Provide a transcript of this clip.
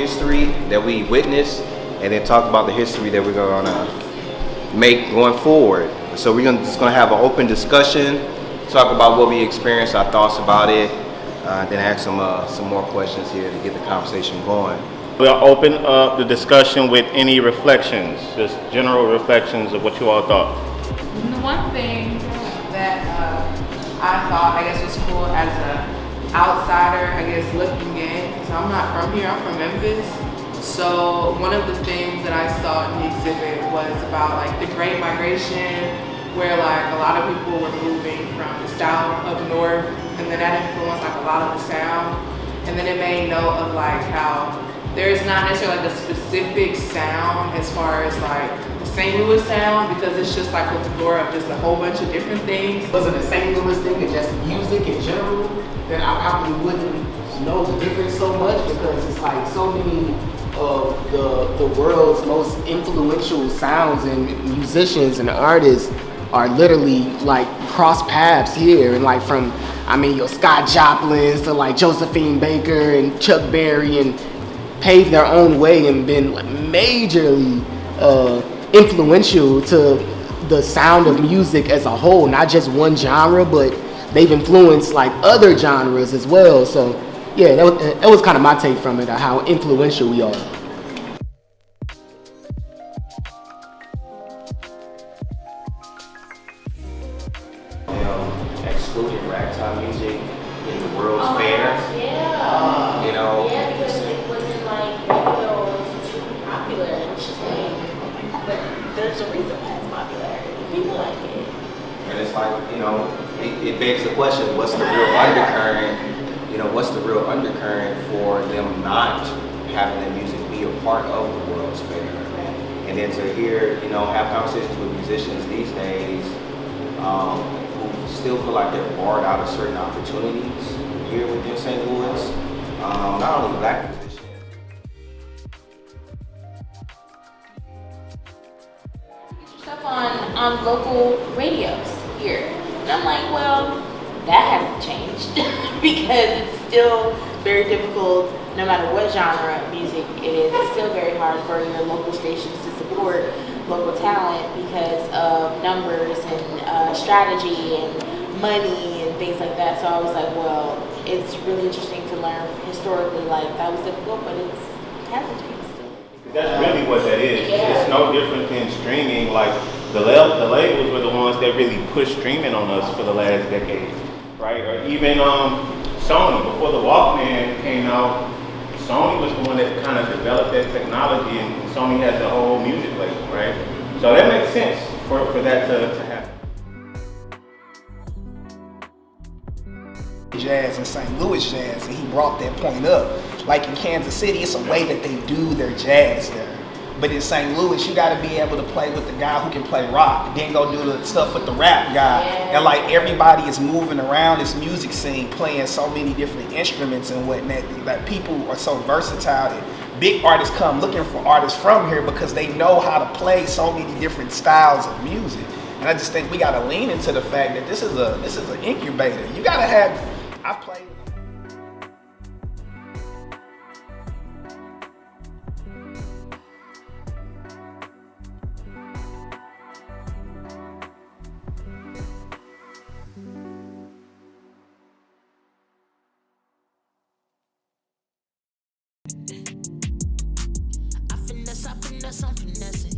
history that we witnessed, and then talk about the history that we're gonna make going forward. So we're just gonna have an open discussion, talk about what we experienced, our thoughts about it, then ask some more questions here to get the conversation going. We'll open up the discussion with any reflections, just general reflections of what you all thought. The one thing that I thought, I guess, was cool as an outsider, I guess, looking in, because I'm not from here, I'm from Memphis. So one of the things that I saw in the exhibit was about like the Great Migration, where like a lot of people were moving from the south up north, and then that influenced like a lot of the sound. And then it made note of like how there's not necessarily like a specific sound as far as like the St. Louis sound, because it's just like a floor of just a whole bunch of different things. If it wasn't a St. Louis thing and just music in general, then I probably wouldn't know the difference so much, because it's like so many of the world's most influential sounds and musicians and artists are literally like cross paths here, and like from, I mean, your Scott Joplins to like Josephine Baker and Chuck Berry, and paved their own way and been like majorly influential to the sound of music as a whole, not just one genre, but they've influenced like other genres as well. So yeah, that was kind of my take from it, how influential we are. Excluding ragtime music in the World's Fair. Yeah. You know. Yeah, because it wasn't like radio was too popular. It's just like, but there's a reason why it's popular. People like it. And it's like, you know, it begs the question, what's the real undercurrent? You know, what's the real undercurrent for them not having their music be a part of the World's Fair? And then to hear, you know, have conversations with musicians these days who still feel like they're barred out of certain opportunities here within St. Louis. Not only black musicians. Get your stuff on local radios here. And I'm like, well, that hasn't changed because it's still very difficult, no matter what genre of music it is. It's still very hard for your local stations to support local talent because of numbers and strategy and money and things like that. So I was like, well, it's really interesting to learn historically, like that was difficult, but it hasn't changed still. That's really what that is. Yeah. It's no different than streaming. Like the labels were the ones that really pushed streaming on us for the last decade, right? Or even Sony, before the Walkman came out, Sony was the one that kind of developed that technology, and Sony has the whole music label, right? So that makes sense for that to happen. Jazz and St. Louis jazz, and he brought that point up. Like in Kansas City, it's a way that they do their jazz there. But in St. Louis, you got to be able to play with the guy who can play rock, then go do the stuff with the rap guy. Yeah. And like everybody is moving around this music scene, playing so many different instruments and whatnot. That people are so versatile that big artists come looking for artists from here because they know how to play so many different styles of music. And I just think we got to lean into the fact that this is an incubator. You got to have. I've played. I finesse, I'm finessing.